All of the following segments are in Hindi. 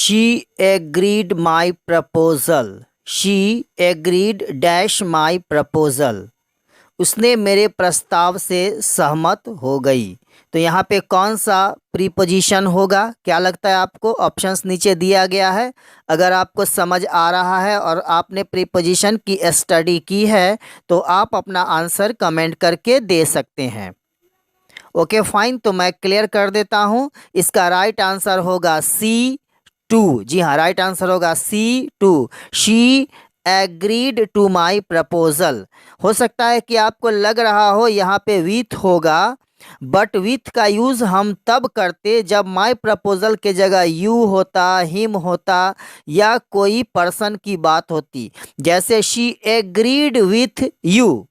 She agreed my proposal. She agreed dash my proposal. उसने मेरे प्रस्ताव से सहमत हो गई। तो यहाँ पे कौन सा प्रीपोजिशन होगा, क्या लगता है आपको? ऑप्शंस नीचे दिया गया है। अगर आपको समझ आ रहा है और आपने प्रीपोजिशन की स्टडी की है तो आप अपना आंसर कमेंट करके दे सकते हैं। ओके फाइन, तो मैं क्लियर कर देता हूँ। इसका राइट आंसर होगा C2। जी हाँ, राइट आंसर होगा C2। She agreed to my proposal. हो सकता है कि आपको लग रहा हो यहाँ पे विथ होगा, बट विथ का यूज हम तब करते जब माई प्रपोजल के जगह यू होता, हिम होता या कोई पर्सन की बात होती। जैसे she agreed with you,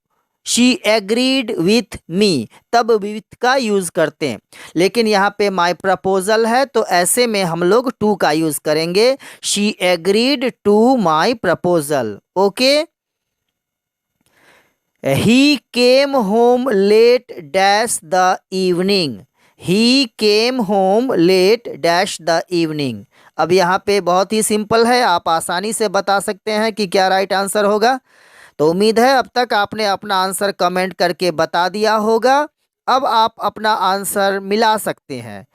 she agreed with me, तब विथ का यूज करते हैं। लेकिन यहाँ पे माई प्रपोजल है तो ऐसे में हम लोग टू का यूज करेंगे। She agreed to my proposal. Okay. He came home late dash the evening. He came home late dash the evening. अब यहाँ पे बहुत ही सिंपल है, आप आसानी से बता सकते हैं कि क्या राइट आंसर होगा। तो उम्मीद है अब तक आपने अपना आंसर कमेंट करके बता दिया होगा। अब आप अपना आंसर मिला सकते हैं।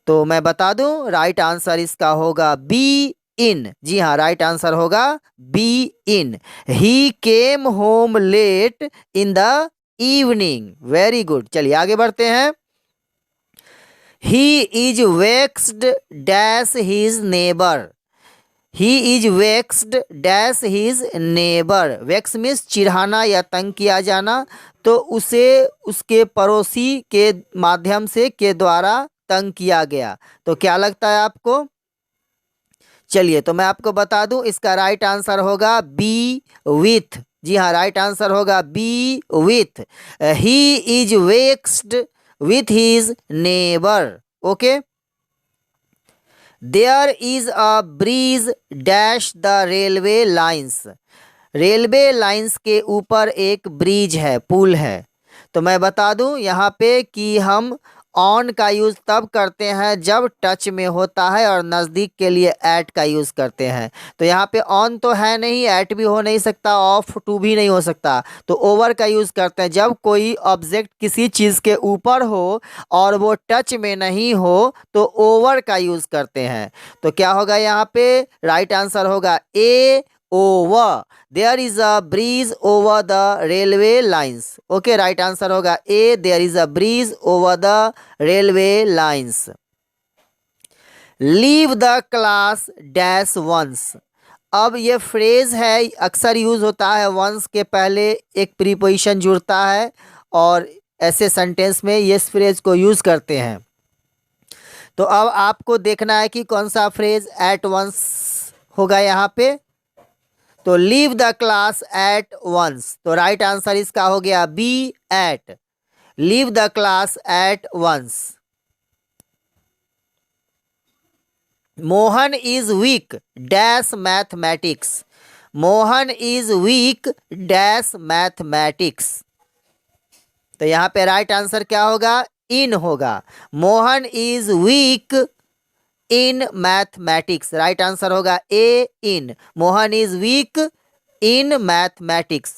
तो मैं बता दूं, राइट आंसर इसका होगा बी इन। जी हाँ, राइट आंसर होगा B in. He came home late in the evening. Very good, चलिए आगे बढ़ते हैं। He is vexed dash his neighbour. He is vexed dash his neighbour. Vex means चिढ़ाना या तंग किया जाना, तो उसे उसके पड़ोसी के माध्यम से के द्वारा तंग किया गया। तो क्या लगता है आपको? चलिए तो मैं आपको बता दूं, इसका राइट आंसर होगा बी विथ। जी हाँ, राइट आंसर होगा B with. He is vexed with his neighbour. Okay. There is a bridge dash the railway lines. Railway lines के ऊपर एक ब्रिज है, पुल है। तो मैं बता दूं यहाँ पे कि हम ऑन का यूज़ तब करते हैं जब टच में होता है और नज़दीक के लिए एट का यूज़ करते हैं। तो यहाँ पे ऑन तो है नहीं, एट भी हो नहीं सकता, ऑफ टू भी नहीं हो सकता, तो ओवर का यूज़ करते हैं जब कोई ऑब्जेक्ट किसी चीज़ के ऊपर हो और वो टच में नहीं हो तो ओवर का यूज़ करते हैं। तो क्या होगा यहाँ पे? राइट आंसर होगा A over. There is a bridge over the railway lines. Okay, right answer होगा A, there is a bridge over the railway lines. Leave the class dash once. अब ये फ्रेज है, अक्सर यूज होता है, वंस के पहले एक प्रीपोजिशन जुड़ता है और ऐसे सेंटेंस में ये फ्रेज को यूज करते हैं। तो अब आपको देखना है कि कौन सा फ्रेज एट वंस होगा यहाँ पे। तो leave the class at once, तो राइट आंसर इसका हो गया B at. Leave the class at once. Mohan is weak dash mathematics. Mohan is weak dash mathematics. तो यहाँ पे राइट आंसर क्या होगा? इन होगा। Mohan is weak in mathematics. Right answer होगा A, in. Mohan is weak in mathematics.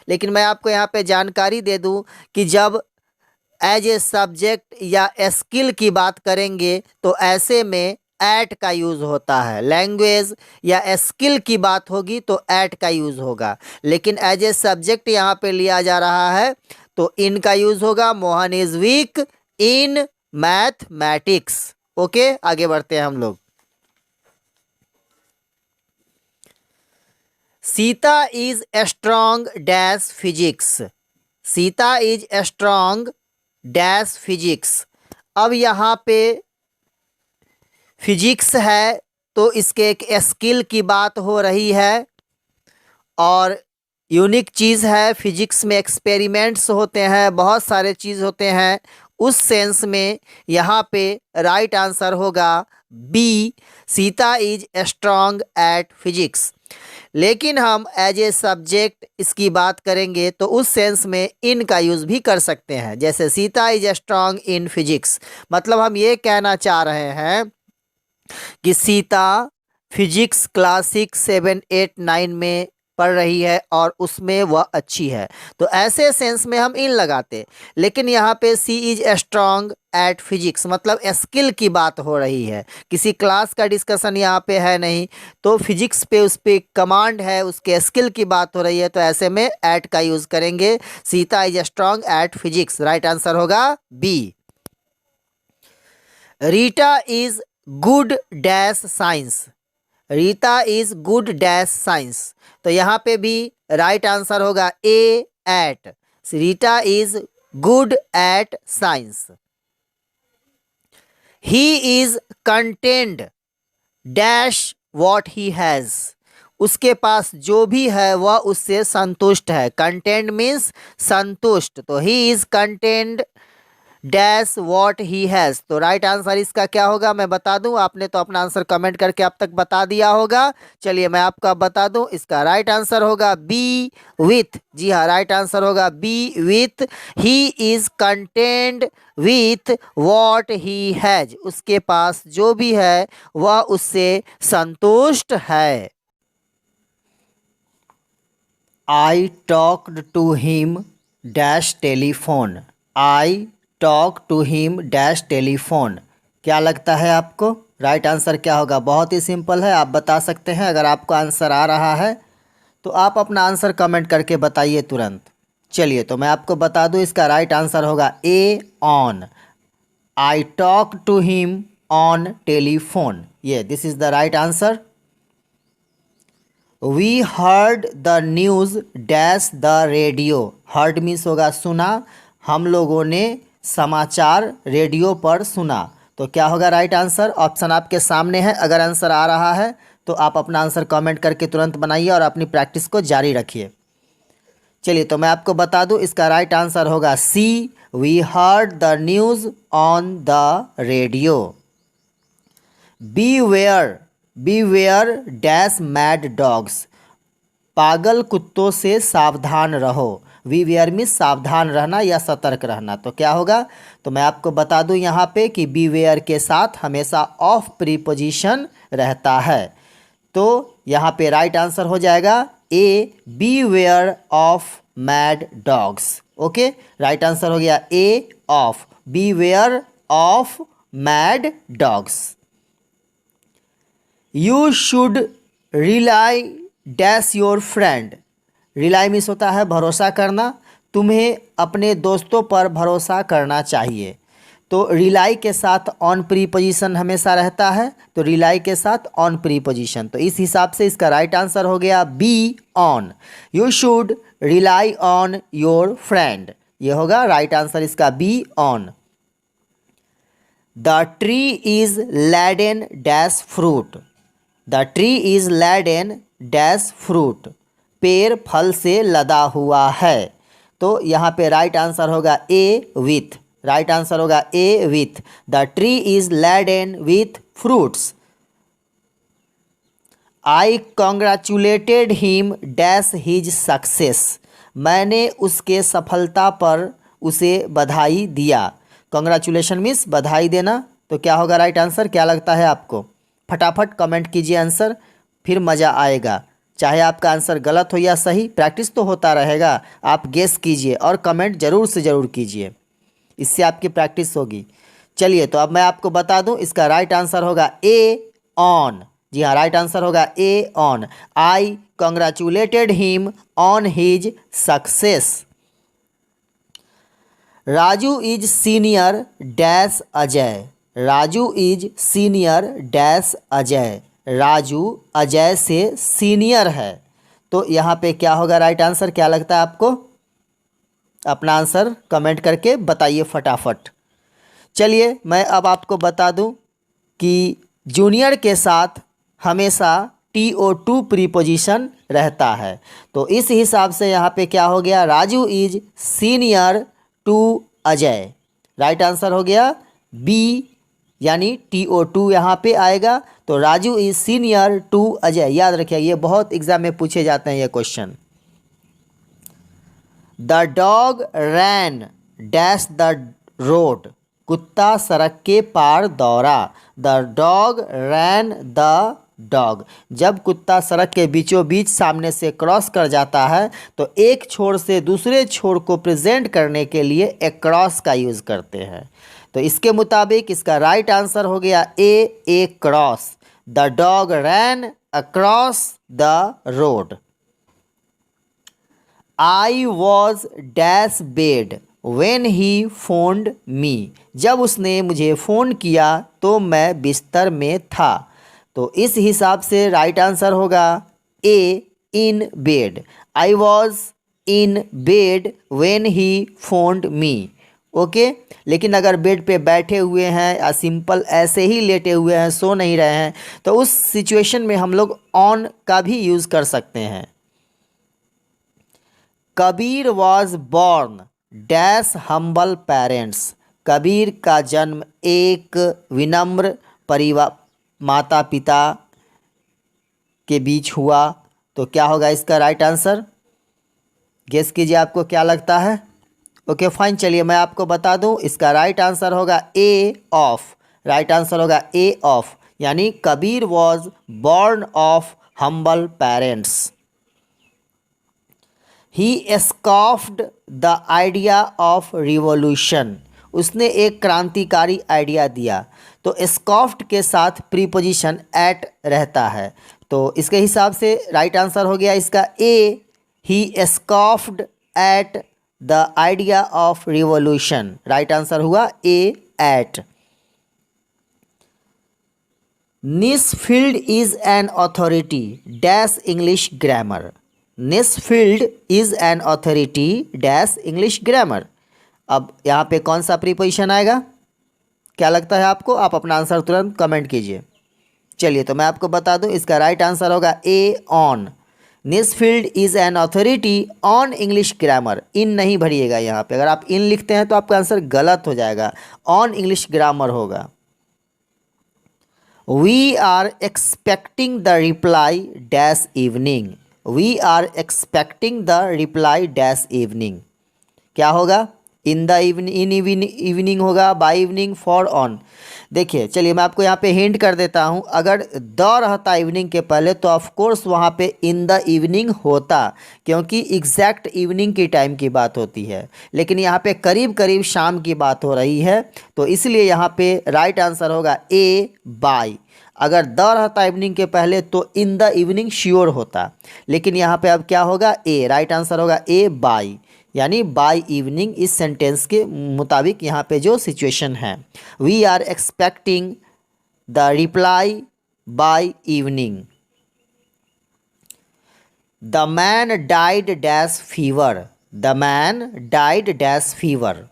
लेकिन मैं आपको यहाँ पे जानकारी दे दूं कि जब एज ए सब्जेक्ट या स्किल की बात करेंगे तो ऐसे में एट का यूज़ होता है। लैंग्वेज या स्किल की बात होगी तो एट का यूज़ होगा, लेकिन एज ए सब्जेक्ट यहाँ पे लिया जा रहा है तो इन का यूज़ होगा। Mohan is weak in mathematics. Okay, आगे बढ़ते हैं हम लोग। Sita is strong dash physics. Sita is strong dash physics. अब यहाँ पे फिजिक्स है तो इसके एक स्किल की बात हो रही है और यूनिक चीज़ है। फिजिक्स में एक्सपेरिमेंट्स होते हैं, बहुत सारे चीज़ होते हैं। उस सेंस में यहाँ पे राइट आंसर होगा B, Sita is strong at physics. लेकिन हम एज ए सब्जेक्ट इसकी बात करेंगे तो उस सेंस में इन का यूज़ भी कर सकते हैं, जैसे Sita is strong in physics. मतलब हम ये कहना चाह रहे हैं कि सीता फिजिक्स क्लास 6, 7, 8, 9 में पढ़ रही है और उसमें वह अच्छी है। तो ऐसे सेंस में हम इन लगाते, लेकिन यहाँ पे सी इज स्ट्रांग एट फिजिक्स मतलब स्किल की बात हो रही है, किसी क्लास का डिस्कशन यहाँ पे है नहीं। तो फिजिक्स पे उस पे कमांड है, उसके स्किल की बात हो रही है, तो ऐसे में एट का यूज करेंगे। Sita is strong at physics, right answer होगा B. Rita is good dash science, Rita is good dash science, तो यहाँ पे भी राइट आंसर होगा A at, Rita is good at science. He is content dash what he has, उसके पास जो भी है वह उससे संतुष्ट है, कंटेंट मीन्स संतुष्ट, तो ही is content dash what he has, तो राइट आंसर इसका क्या होगा मैं बता दूं, आपने तो अपना आंसर कमेंट करके अब तक बता दिया होगा। चलिए मैं आपको अब बता दूं, इसका राइट आंसर होगा बी विथ, जी हाँ राइट आंसर होगा B with. He is content with what he has, उसके पास जो भी है वह उससे संतुष्ट है। I talked to him dash telephone, I talk to him dash telephone, क्या लगता है आपको राइट आंसर क्या होगा? बहुत ही सिंपल है, आप बता सकते हैं। अगर आपको आंसर आ रहा है तो आप अपना आंसर कमेंट करके बताइए तुरंत। चलिए तो मैं आपको बता दूं, इसका राइट आंसर होगा A on, I talk to him on telephone, ये this is the right answer. We heard the news dash the radio, heard means होगा सुना, हम लोगों ने समाचार रेडियो पर सुना, तो क्या होगा राइट आंसर? ऑप्शन आपके सामने है, अगर आंसर आ रहा है तो आप अपना आंसर कमेंट करके तुरंत बनाइए और अपनी प्रैक्टिस को जारी रखिए। चलिए तो मैं आपको बता दूं, इसका राइट आंसर होगा C, we heard the news on the radio. Beware, beware dash mad dogs, पागल कुत्तों से सावधान रहो, बीवेयर मीन्स सावधान रहना या सतर्क रहना, तो क्या होगा? तो मैं आपको बता दूं यहाँ पे कि बीवेयर के साथ हमेशा ऑफ प्रीपोजिशन रहता है, तो यहाँ पे राइट आंसर हो जाएगा A, beware of mad dogs. Okay, right answer हो गया A of, beware of mad dogs. You should rely dash your friend, rely means होता है भरोसा करना, तुम्हें अपने दोस्तों पर भरोसा करना चाहिए, तो रिलाई के साथ ऑन प्रीपोजिशन हमेशा रहता है, तो रिलाई के साथ ऑन प्रीपोजिशन, तो इस हिसाब से इसका राइट आंसर हो गया B on, you should rely on your friend, ये होगा राइट आंसर इसका B on. The tree is laden dash fruit, the tree is laden dash fruit, पेड़ फल से लदा हुआ है, तो यहाँ पे राइट आंसर होगा ए विथ, राइट आंसर होगा A with, the tree is laden with fruits. I congratulated him dash his success, मैंने उसके सफलता पर उसे बधाई दिया, कॉन्ग्रेचुलेशन मीन्स बधाई देना, तो क्या होगा राइट आंसर? क्या लगता है आपको? फटाफट कमेंट कीजिए आंसर, फिर मज़ा आएगा, चाहे आपका आंसर गलत हो या सही, प्रैक्टिस तो होता रहेगा, आप गेस कीजिए और कमेंट ज़रूर से ज़रूर कीजिए, इससे आपकी प्रैक्टिस होगी। चलिए तो अब मैं आपको बता दूं, इसका राइट आंसर होगा ए ऑन, जी हाँ राइट आंसर होगा A on, I congratulated him on his success. Raju is senior dash Ajay, Raju is senior dash Ajay, Raju Ajay से सीनियर है, तो यहाँ पे क्या होगा राइट आंसर? क्या लगता है आपको? अपना आंसर कमेंट करके बताइए फटाफट। चलिए मैं अब आपको बता दूं कि जूनियर के साथ हमेशा TO2 प्रीपोजिशन रहता है, तो इस हिसाब से यहाँ पे क्या हो गया? Raju is senior to Ajay, right answer हो गया बी, यानी TO2 यहाँ पे आएगा, तो Raju is senior to Ajay, याद रखिए ये बहुत एग्जाम में पूछे जाते हैं ये question. The dog ran dash the road, कुत्ता सड़क के पार दौड़ा, the dog ran the dog. जब कुत्ता सड़क के बीचों बीच सामने से क्रॉस कर जाता है तो एक छोर से दूसरे छोर को प्रेजेंट करने के लिए अक्रॉस का यूज़ करते हैं। तो इसके मुताबिक इसका राइट आंसर हो गया A cross. The dog ran across the road. I was dash bed when he phoned me. जब उसने मुझे फ़ोन किया तो मैं बिस्तर में था। तो इस हिसाब से राइट आंसर होगा A in bed. I was in bed when he phoned me. Okay, लेकिन अगर बेड पे बैठे हुए हैं या सिंपल ऐसे ही लेटे हुए हैं, सो नहीं रहे हैं, तो उस सिचुएशन में हम लोग ऑन का भी यूज़ कर सकते हैं। Kabir was born dash humble parents. Kabir का जन्म एक विनम्र परिवार माता पिता के बीच हुआ। तो क्या होगा इसका राइट आंसर? गेस कीजिए, आपको क्या लगता है? ओके फाइन, चलिए मैं आपको बता दूं, इसका राइट आंसर होगा ए ऑफ। राइट आंसर होगा ए ऑफ, यानी Kabir was born of humble parents. He scoffed the idea of revolution. उसने एक क्रांतिकारी आइडिया दिया। तो स्कॉफ्ड के साथ प्रीपोजिशन एट रहता है, तो इसके हिसाब से राइट आंसर हो गया इसका A. He scoffed at the idea of revolution. Right answer हुआ A at. Nesfield is an authority dash English grammar. Nesfield is an authority dash English grammar. अब यहाँ पे कौन सा प्रीपोजिशन आएगा, क्या लगता है आपको? आप अपना आंसर तुरंत कमेंट कीजिए। चलिए तो मैं आपको बता दूं, इसका राइट आंसर होगा A on. Nesfield is an authority on English grammar. In नहीं भरिएगा यहाँ पे, अगर आप इन लिखते हैं तो आपका आंसर गलत हो जाएगा, ऑन इंग्लिश ग्रामर होगा। We are expecting the reply dash evening. We are expecting the reply dash evening. क्या होगा? इन द इवनिंग होगा, बाय इवनिंग, फॉर ऑन। देखिए, चलिए मैं आपको यहाँ पे हिंट कर देता हूँ। अगर द रहता इवनिंग के पहले तो ऑफ कोर्स वहाँ पे इन द इवनिंग होता, क्योंकि एग्जैक्ट इवनिंग की टाइम की बात होती है। लेकिन यहाँ पे करीब करीब शाम की बात हो रही है, तो इसलिए यहाँ पे राइट आंसर होगा ए बाय। अगर द रहता इवनिंग के पहले तो इन द इवनिंग श्योर होता, लेकिन यहाँ पे अब क्या होगा? ए। राइट आंसर होगा ए बाय, यानी बाय इवनिंग इस सेंटेंस के मुताबिक यहाँ पे जो सिचुएशन है। We are expecting the reply by evening. The man died dash fever. The man died dash fever.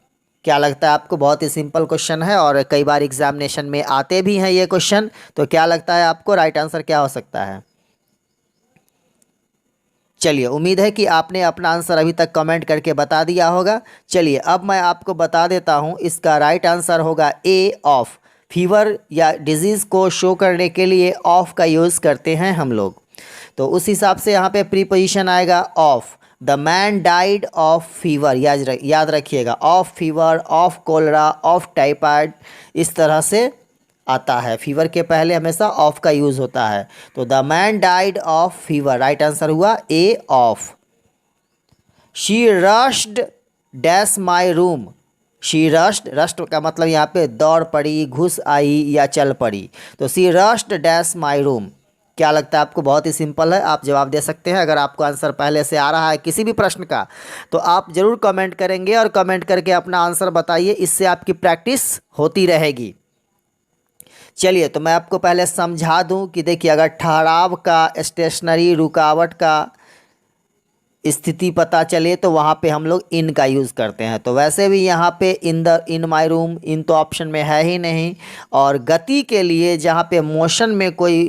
क्या लगता है आपको? बहुत ही सिंपल क्वेश्चन है और कई बार एग्जामिनेशन में आते भी हैं ये क्वेश्चन। तो क्या लगता है आपको राइट आंसर क्या हो सकता है? चलिए, उम्मीद है कि आपने अपना आंसर अभी तक कमेंट करके बता दिया होगा। चलिए अब मैं आपको बता देता हूँ, इसका राइट आंसर होगा ए ऑफ। फीवर या डिजीज़ को शो करने के लिए ऑफ का यूज़ करते हैं हम लोग, तो उस हिसाब से यहाँ पे प्रीपोजिशन आएगा of. The man died of fever, याद रखिएगा, of fever, of cholera, of typhoid, इस तरह से आता है। फीवर के पहले हमेशा ऑफ का यूज़ होता है। तो the man died of fever. Right answer हुआ A of. She rushed dash my room. She rushed, rushed का मतलब यहाँ पे दौड़ पड़ी, घुस आई या चल पड़ी। तो she rushed dash my room. क्या लगता है आपको? बहुत ही सिंपल है, आप जवाब दे सकते हैं। अगर आपको आंसर पहले से आ रहा है किसी भी प्रश्न का तो आप ज़रूर कमेंट करेंगे और कमेंट करके अपना आंसर बताइए, इससे आपकी प्रैक्टिस होती रहेगी। चलिए तो मैं आपको पहले समझा दूं कि देखिए, अगर ठहराव का, स्टेशनरी, रुकावट का स्थिति पता चले तो वहाँ पे हम लोग इन का यूज़ करते हैं। तो वैसे भी यहाँ पे इन माई रूम, इन तो ऑप्शन में है ही नहीं। और गति के लिए जहाँ पे मोशन में कोई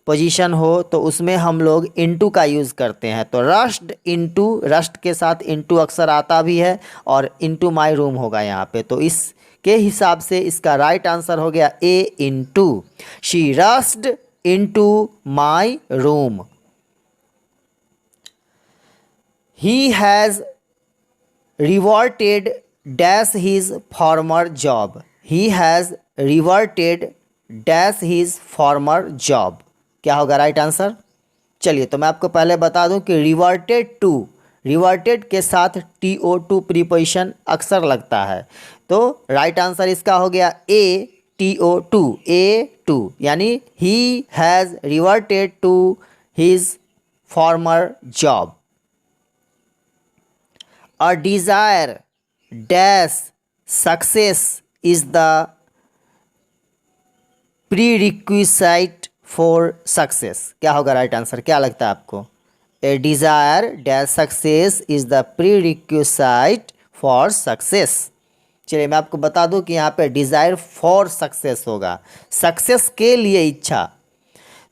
पोजीशन हो तो उसमें हम लोग इनटू का यूज़ करते हैं। तो रश्ड इनटू, रश्ड के साथ इनटू अक्सर आता भी है और इनटू माई रूम होगा यहाँ पे। तो इस के हिसाब से इसका राइट आंसर हो गया A into. She rushed into my room. He has reverted dash his former job. He has reverted dash his former job. क्या होगा राइट आंसर? चलिए तो मैं आपको पहले बता दूं कि रिवर्टेड के साथ TO2 प्रीपोजिशन अक्सर लगता है। तो राइट आंसर इसका हो गया ए TO2 यानी he has reverted to his former job. A desire dash success is the prerequisite for success. क्या होगा राइट आंसर? क्या लगता है आपको? A desire dash success is the prerequisite for success. चलिए मैं आपको बता दूं कि यहाँ पे डिज़ायर फॉर सक्सेस होगा, सक्सेस के लिए इच्छा।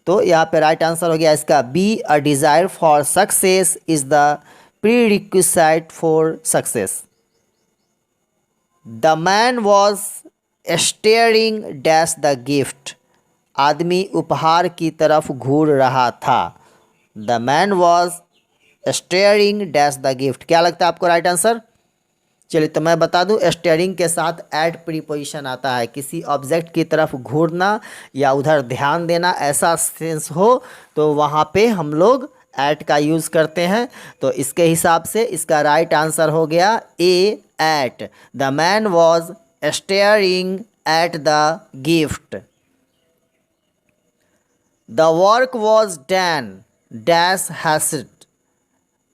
तो यहाँ पे राइट आंसर हो गया इसका B, a desire for success is the prerequisite for success. The man was staring dash the gift. आदमी उपहार की तरफ घूर रहा था। The man was staring dash the gift. क्या लगता है आपको राइट आंसर? चलिए तो मैं बता दूं स्टेयरिंग के साथ एट प्रीपोजिशन आता है। किसी ऑब्जेक्ट की तरफ घूरना या उधर ध्यान देना ऐसा सेंस हो तो वहाँ पे हम लोग एट का यूज़ करते हैं। तो इसके हिसाब से इसका राइट आंसर हो गया A at. The man was staring at the gift. The work was done dash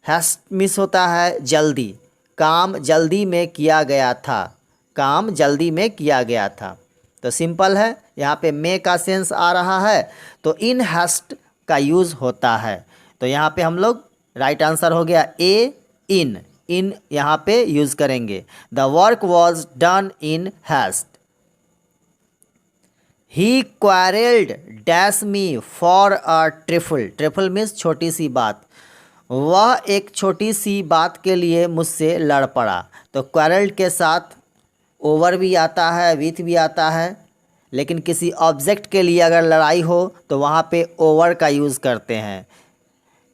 haste means होता है जल्दी। काम जल्दी में किया गया था। काम जल्दी में किया गया था। तो सिंपल है, यहाँ पे मे का सेंस आ रहा है तो इन हैस्ट का यूज़ होता है। तो यहाँ पे हम लोग राइट आंसर हो गया ए इन यहाँ पे यूज़ करेंगे। The work was done in haste. He quarrelled dash me for a trifle. Trifle means छोटी सी बात। वह एक छोटी सी बात के लिए मुझसे लड़ पड़ा। तो क्वारेल्ड के साथ ओवर भी आता है, विथ भी आता है, लेकिन किसी ऑब्जेक्ट के लिए अगर लड़ाई हो तो वहाँ पे ओवर का यूज़ करते हैं।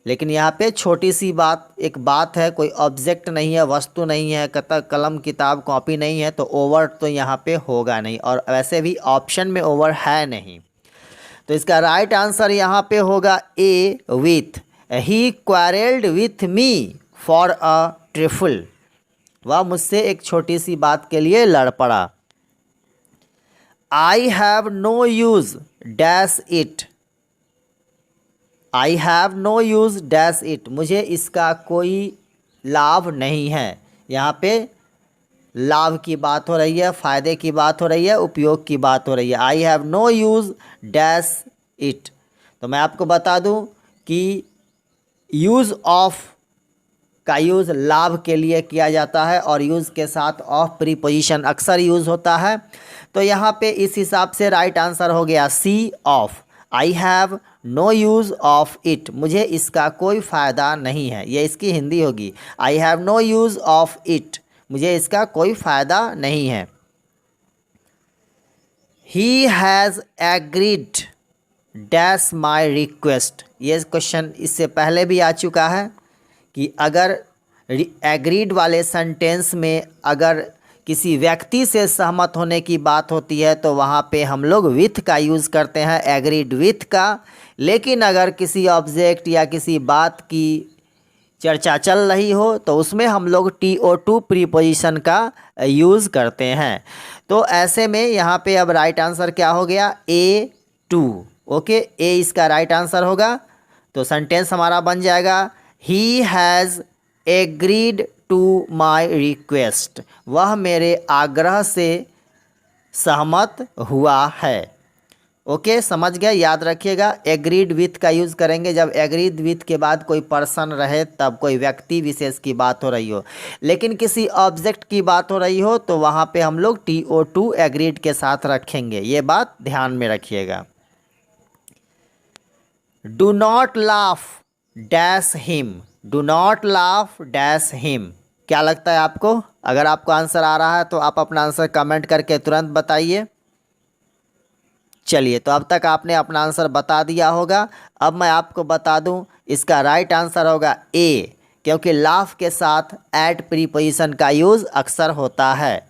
लेकिन यहाँ पे छोटी सी बात, एक बात है, कोई ऑब्जेक्ट नहीं है, वस्तु नहीं है, कलम किताब कॉपी नहीं है, तो ओवर तो यहाँ पे होगा नहीं, और वैसे भी ऑप्शन में ओवर है नहीं। तो इसका राइट आंसर यहाँ पे होगा A with. He quarrelled with me for a trifle. वह मुझसे एक छोटी सी बात के लिए लड़ पड़ा। I have no use dash it. I have no use dash it. मुझे इसका कोई लाभ नहीं है। यहाँ पे लाभ की बात हो रही है, फ़ायदे की बात हो रही है, उपयोग की बात हो रही है। I have no use dash it. तो मैं आपको बता दूं कि यूज़ ऑफ का यूज़ लाभ के लिए किया जाता है और यूज़ के साथ ऑफ प्रीपोजिशन अक्सर यूज़ होता है। तो यहाँ पे इस हिसाब से राइट आंसर हो गया C of. I have no use of it. मुझे इसका कोई फ़ायदा नहीं है, ये इसकी हिंदी होगी। I have no use of it. मुझे इसका कोई फ़ायदा नहीं है। He has agreed dash my request. ये क्वेश्चन इससे पहले भी आ चुका है कि अगर एग्रीड वाले सेंटेंस में अगर किसी व्यक्ति से सहमत होने की बात होती है तो वहाँ पे हम लोग विथ का यूज़ करते हैं, एग्रीड विथ का। लेकिन अगर किसी ऑब्जेक्ट या किसी बात की चर्चा चल रही हो तो उसमें हम लोग TO2 प्रीपोजिशन का यूज़ करते हैं। तो ऐसे में यहाँ पे अब राइट आंसर क्या हो गया? A2। ओके, ए इसका राइट आंसर होगा। तो सेंटेंस हमारा बन जाएगा he has agreed to my request. वह मेरे आग्रह से सहमत हुआ है। ओके, समझ गए? याद रखिएगा एग्रीड विथ का यूज़ करेंगे जब एग्रीड विथ के बाद कोई पर्सन रहे, तब कोई व्यक्ति विशेष की बात हो रही हो। लेकिन किसी ऑब्जेक्ट की बात हो रही हो तो वहाँ पे हम लोग TO2 एग्रीड के साथ रखेंगे। ये बात ध्यान में रखिएगा। Do not laugh dash him. Do not laugh dash him. क्या लगता है आपको? अगर आपको आंसर आ रहा है तो आप अपना आंसर कमेंट करके तुरंत बताइए। चलिए, तो अब तक आपने अपना आंसर बता दिया होगा। अब मैं आपको बता दूं इसका राइट आंसर होगा ए, क्योंकि लाफ के साथ एट प्रीपोजिशन का यूज़ अक्सर होता है।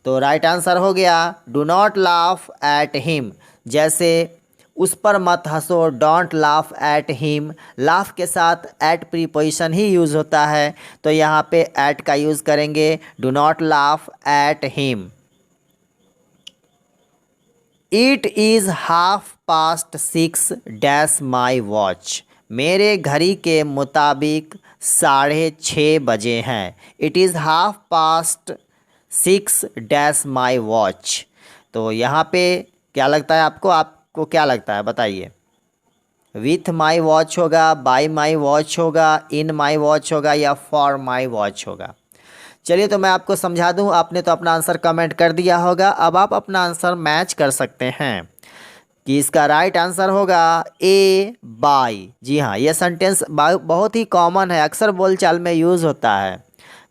तो राइट आंसर हो गया do not laugh at him. जैसे उस पर मत हंसो, don't laugh at him. Laugh के साथ एट प्रीपोजिशन ही यूज़ होता है, तो यहाँ पे एट का यूज़ करेंगे, do not laugh at him. It is 6:30 dash my watch. मेरे घड़ी के मुताबिक 6:30 बजे हैं। It is 6:30 dash my watch. तो यहाँ पे क्या लगता है आपको क्या लगता है बताइए? विथ माई वॉच होगा, बाय माई वॉच होगा, इन माई वॉच होगा या फॉर माई वॉच होगा? चलिए तो मैं आपको समझा दूं। आपने तो अपना आंसर कमेंट कर दिया होगा, अब आप अपना आंसर मैच कर सकते हैं कि इसका राइट आंसर होगा ए बाय। जी हाँ, ये सेंटेंस बहुत ही कॉमन है, अक्सर बोलचाल में यूज़ होता है।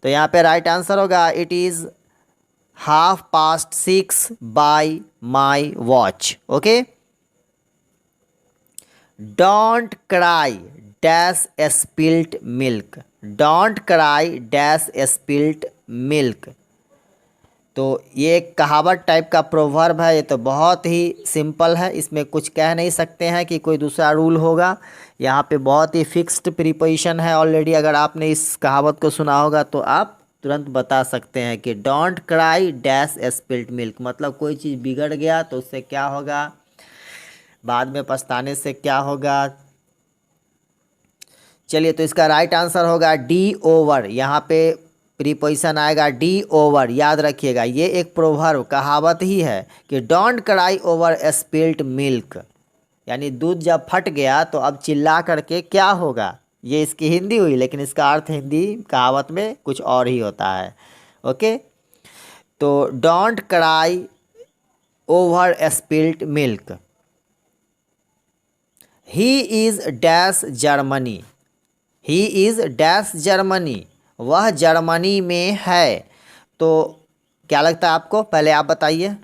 तो यहाँ पे राइट आंसर होगा it is 6:30 bye my watch. Okay. Don't cry dash spilt milk. Don't cry dash spilt milk. तो ये एक कहावत टाइप का प्रोवर्ब है। ये तो बहुत ही सिंपल है, इसमें कुछ कह नहीं सकते हैं कि कोई दूसरा रूल होगा। यहाँ पे बहुत ही फिक्स्ड प्रीपोजिशन है ऑलरेडी। अगर आपने इस कहावत को सुना होगा तो आप तुरंत बता सकते हैं कि don't cry dash spilt milk, मतलब कोई चीज़ बिगड़ गया तो उससे क्या होगा, बाद में पछताने से क्या होगा। चलिए तो इसका राइट आंसर होगा डी ओवर। यहाँ पे प्रीपोजिशन आएगा डी ओवर। याद रखिएगा, ये एक प्रोवर्ब कहावत ही है कि don't cry over spilt milk, यानी दूध जब फट गया तो अब चिल्ला करके क्या होगा। ये इसकी हिंदी हुई, लेकिन इसका अर्थ हिंदी कहावत में कुछ और ही होता है। ओके, तो don't cry over spilt milk. He is dash Germany. He is dash Germany, वह जर्मनी में है। तो क्या लगता है आपको? पहले आप बताइए,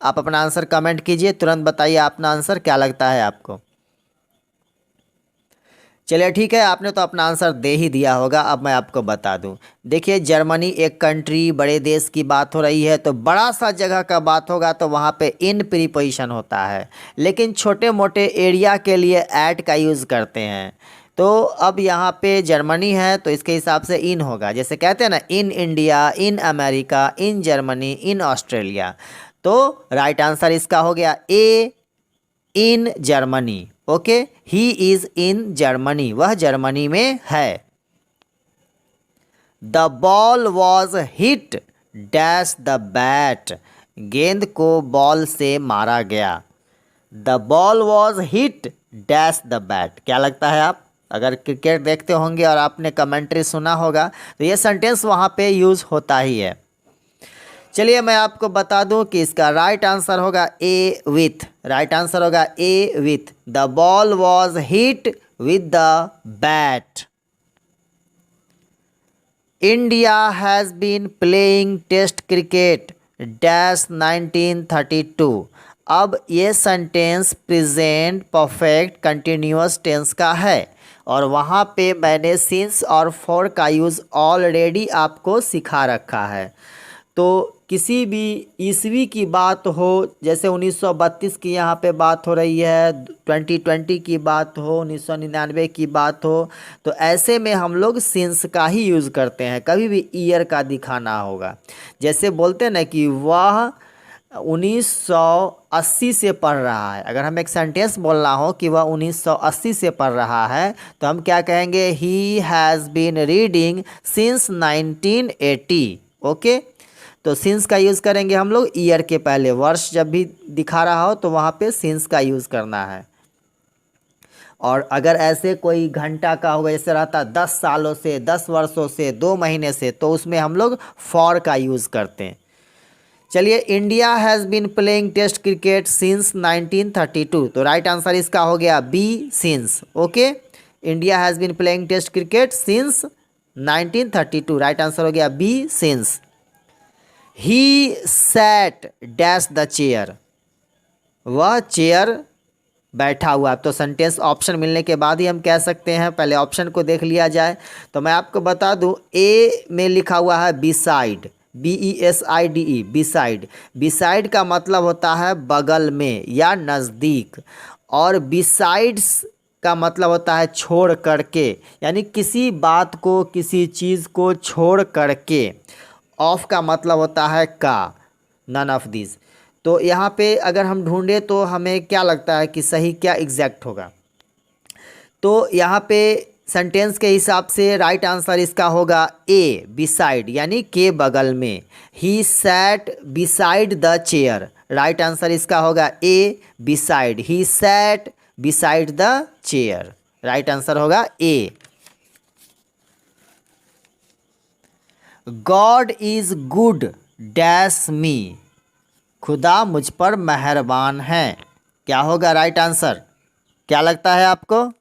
आप अपना आंसर कमेंट कीजिए, तुरंत बताइए अपना आंसर क्या लगता है आपको। चलिए ठीक है, आपने तो अपना आंसर दे ही दिया होगा। अब मैं आपको बता दूं, देखिए जर्मनी एक कंट्री, बड़े देश की बात हो रही है, तो बड़ा सा जगह का बात होगा तो वहाँ पे इन प्रीपोजिशन होता है, लेकिन छोटे मोटे एरिया के लिए एट का यूज़ करते हैं। तो अब यहाँ पे जर्मनी है तो इसके हिसाब से इन होगा, जैसे कहते हैं ना in India, in America, in Germany, in Australia. तो राइट आंसर इसका हो गया A, in Germany. Okay, he is in Germany, वह जर्मनी में है। The ball was hit dash the bat. गेंद को बॉल से मारा गया। The ball was hit dash the bat. क्या लगता है आप? अगर क्रिकेट देखते होंगे और आपने कमेंट्री सुना होगा तो ये सेंटेंस वहाँ पे यूज़ होता ही है। चलिए मैं आपको बता दूं कि इसका राइट आंसर होगा ए विथ। राइट आंसर होगा A with. The ball was hit with the bat. India has been playing test cricket dash 1932। अब ये sentence present perfect continuous tense का है और वहाँ पे मैंने सिंस और फॉर का यूज़ ऑलरेडी आपको सिखा रखा है। तो किसी भी ईस्वी की बात हो, जैसे 1932 की यहाँ पे बात हो रही है, 2020 की बात हो, 1999 की बात हो, तो ऐसे में हम लोग सिंस का ही यूज़ करते हैं, कभी भी ईयर का दिखाना होगा। जैसे बोलते हैं ना कि वह 1980 से पढ़ रहा है। अगर हम एक सेंटेंस बोलना हो कि वह 1980 से पढ़ रहा है तो हम क्या कहेंगे? He has been reading since 1980। Okay, तो सिंस का यूज़ करेंगे हम लोग ईयर के पहले। वर्ष जब भी दिखा रहा हो तो वहाँ पे सिंस का यूज़ करना है। और अगर ऐसे कोई घंटा का होगा, जैसे रहता 10 सालों से, 10 वर्षों से, 2 महीने से, तो उसमें हम लोग फॉर का यूज़ करते हैं। चलिए, India has been playing test cricket since 1932। तो राइट आंसर इसका हो गया B, since. Okay, India has been playing test cricket since 1932। Right answer हो गया B, since. He sat dash the chair. वह चेयर बैठा हुआ। तो सेंटेंस ऑप्शन मिलने के बाद ही हम कह सकते हैं, पहले ऑप्शन को देख लिया जाए। तो मैं आपको बता दूं, ए में लिखा हुआ है बिसाइड, BESIDE, बिसाइड। बिसाइड का मतलब होता है बगल में या नज़दीक, और बिसाइड्स का मतलब होता है छोड़ करके, यानी किसी बात को, किसी चीज़ को छोड़ करके। ऑफ का मतलब होता है का, नन ऑफ दिस। तो यहाँ पे अगर हम ढूंढे तो हमें क्या लगता है कि सही क्या एग्जैक्ट होगा? तो यहाँ पे सेंटेंस के हिसाब से राइट आंसर इसका होगा ए, बिसाइड, यानी के बगल में। He sat beside the chair. Right answer इसका होगा A, beside. He sat beside the chair. Right answer होगा A. God is good dash me. खुदा मुझ पर मेहरबान है। क्या होगा राइट आंसर? क्या लगता है आपको?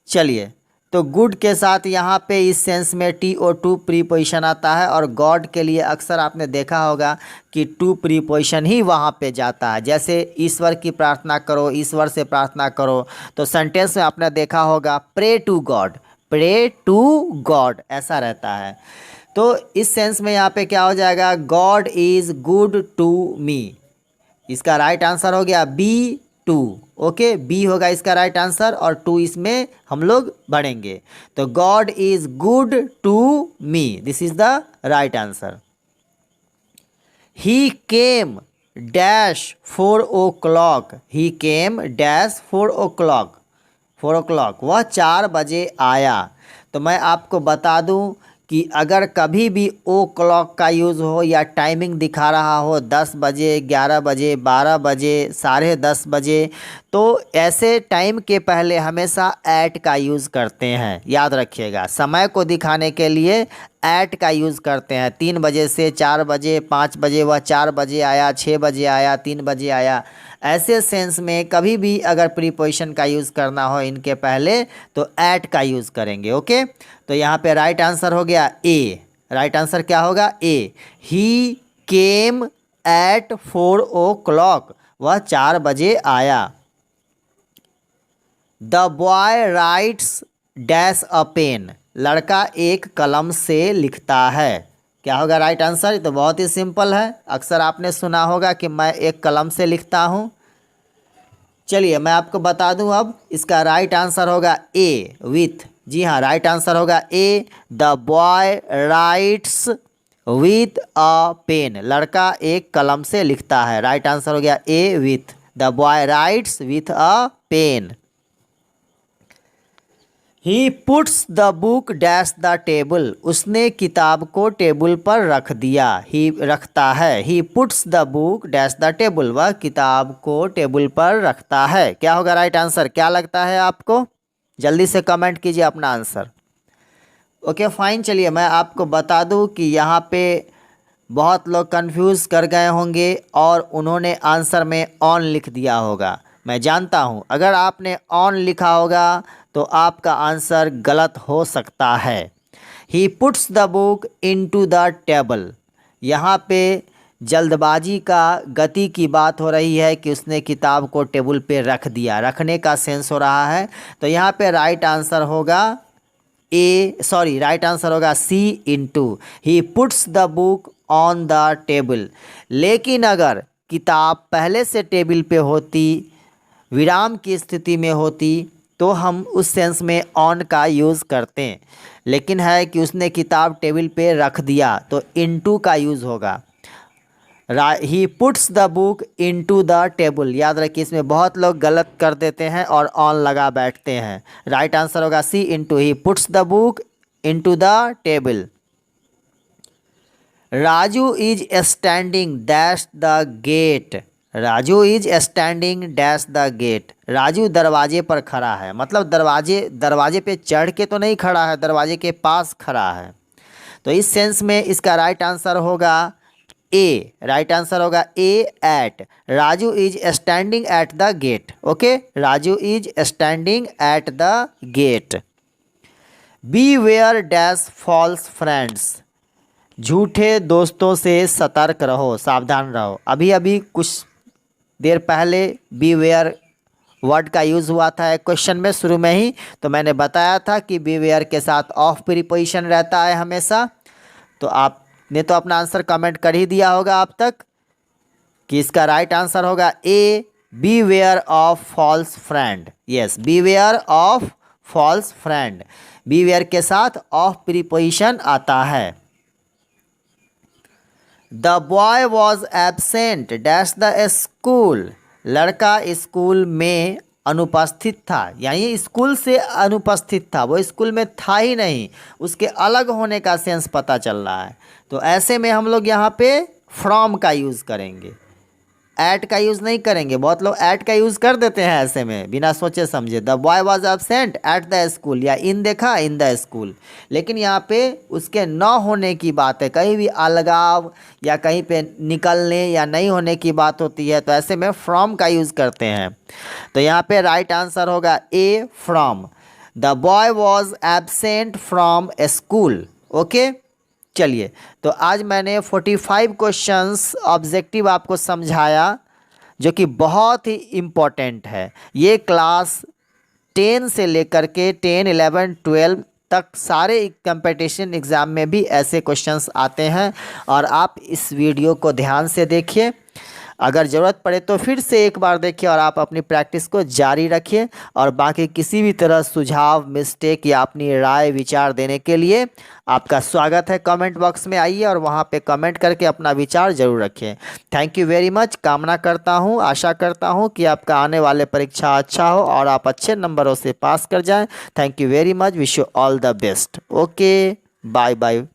चलिए, तो गुड के साथ यहाँ पे इस सेंस में TO2 प्रीपोजिशन आता है, और गॉड के लिए अक्सर आपने देखा होगा कि टू प्रीपोजिशन ही वहाँ पे जाता है। जैसे ईश्वर की प्रार्थना करो, ईश्वर से प्रार्थना करो, तो सेंटेंस में आपने देखा होगा pray to God, pray to God, ऐसा रहता है। तो इस सेंस में यहाँ पे क्या हो जाएगा? God is good to me. इसका राइट आंसर हो गया बी, टू। ओके, बी होगा इसका राइट आंसर, और टू इसमें हम लोग बढ़ेंगे। तो God is good to me, this is the right answer. He came dash 4 o'clock। He came dash 4 o'clock, 4 o'clock, वह 4 बजे आया। तो मैं आपको बता दूं कि अगर कभी भी ओ क्लॉक का यूज़ हो या टाइमिंग दिखा रहा हो 10 बजे, 11 बजे, 12 बजे, 10:30 बजे, तो ऐसे टाइम के पहले हमेशा ऐट का यूज़ करते हैं। याद रखिएगा, समय को दिखाने के लिए ऐट का यूज़ करते हैं। 3 बजे से 4 बजे, 5 बजे वह 4 बजे आया, 6 बजे आया, 3 बजे आया। ऐसे सेंस में कभी भी अगर प्रीपोजिशन का यूज़ करना हो इनके पहले, तो ऐट का यूज़ करेंगे। ओके, तो यहाँ पे राइट आंसर हो गया ए। राइट आंसर क्या होगा? ए। ही केम एट 4 o'clock, वह 4 बजे आया। The boy writes dash a pen. लड़का एक कलम से लिखता है। क्या होगा राइट आंसर? तो बहुत ही सिंपल है, अक्सर आपने सुना होगा कि मैं एक कलम से लिखता हूँ। चलिए मैं आपको बता दूं, अब इसका राइट आंसर होगा ए, विथ। जी हाँ, राइट आंसर होगा A. The boy writes with a pen. लड़का एक कलम से लिखता है। राइट आंसर हो गया A, with. The boy writes with a pen. He puts the book dash the table. उसने किताब को टेबल पर रख दिया। ही रखता है। ही puts the book dash the table, वह किताब को टेबल पर रखता है। क्या होगा राइट आंसर? क्या लगता है आपको? जल्दी से कमेंट कीजिए अपना आंसर। ओके फाइन, चलिए मैं आपको बता दूं कि यहाँ पे बहुत लोग कंफ्यूज कर गए होंगे और उन्होंने आंसर में ऑन लिख दिया होगा। मैं जानता हूँ, अगर आपने ऑन लिखा होगा तो आपका आंसर गलत हो सकता है। ही puts the book into the table. यहाँ पे जल्दबाजी का, गति की बात हो रही है कि उसने किताब को टेबल पे रख दिया, रखने का सेंस हो रहा है। तो यहाँ पे राइट आंसर होगा राइट आंसर होगा C, into. He puts the book on the table. लेकिन अगर किताब पहले से टेबल पे होती, विराम की स्थिति में होती, तो हम उस सेंस में ऑन का यूज़ करते हैं। लेकिन है कि उसने किताब टेबल पे रख दिया, तो इनटू का यूज़ होगा। ही puts the book into the table. याद रखिए, इसमें बहुत लोग गलत कर देते हैं और ऑन लगा बैठते हैं। राइट आंसर होगा C, into. He puts the book into the table. Raju is standing dash the gate. Raju is standing dash the gate. Raju दरवाजे पर खड़ा है, मतलब दरवाजे पे चढ़ के तो नहीं खड़ा है, दरवाजे के पास खड़ा है। तो इस सेंस में इसका राइट आंसर होगा ए। राइट आंसर होगा A, at. Raju is standing at the gate. Okay, Raju is standing at the gate. Beware dash false friends. झूठे दोस्तों से सतर्क रहो, सावधान रहो। अभी अभी कुछ देर पहले बी वेयर वर्ड का यूज़ हुआ था एक क्वेश्चन में शुरू में ही, तो मैंने बताया था कि बी वेयर के साथ ऑफ प्रीपोजिशन रहता है हमेशा। तो आपने तो अपना आंसर कमेंट कर ही दिया होगा अब तक कि इसका राइट आंसर होगा ए, beware of false friend. yes, beware of false friend. beware के साथ of preposition आता है. The boy was absent dash the school. लड़का स्कूल में अनुपस्थित था, यानी स्कूल से अनुपस्थित था, वो स्कूल में था ही नहीं, उसके अलग होने का सेंस पता चल रहा है. तो ऐसे में हम लोग यहाँ पे फ्रॉम का यूज़ करेंगे, एट का यूज़ नहीं करेंगे. बहुत लोग एट का यूज़ कर देते हैं ऐसे में बिना सोचे समझे. The boy was absent at the school, या इन देखा इन द स्कूल, लेकिन यहाँ पे उसके न होने की बात है. कहीं भी अलगाव या कहीं पे निकलने या नहीं होने की बात होती है तो ऐसे में फ्रॉम का यूज़ करते हैं. तो यहाँ पे राइट आंसर होगा A, from. The boy was absent from school. Okay, चलिए. तो आज मैंने 45 क्वेश्चंस ऑब्जेक्टिव आपको समझाया जो कि बहुत ही इम्पोर्टेंट है. ये क्लास 10 से लेकर के 10, 11, 12 तक सारे कंपटीशन एग्ज़ाम में भी ऐसे क्वेश्चंस आते हैं और आप इस वीडियो को ध्यान से देखिए. अगर ज़रूरत पड़े तो फिर से एक बार देखिए और आप अपनी प्रैक्टिस को जारी रखिए. और बाकी किसी भी तरह सुझाव, मिस्टेक या अपनी राय, विचार देने के लिए आपका स्वागत है. कमेंट बॉक्स में आइए और वहाँ पे कमेंट करके अपना विचार ज़रूर रखें. Thank you very much. कामना करता हूँ, आशा करता हूँ कि आपका आने वाले परीक्षा अच्छा हो और आप अच्छे नंबरों से पास कर जाएँ. Thank you very much. Wish you all the best. Okay, bye bye.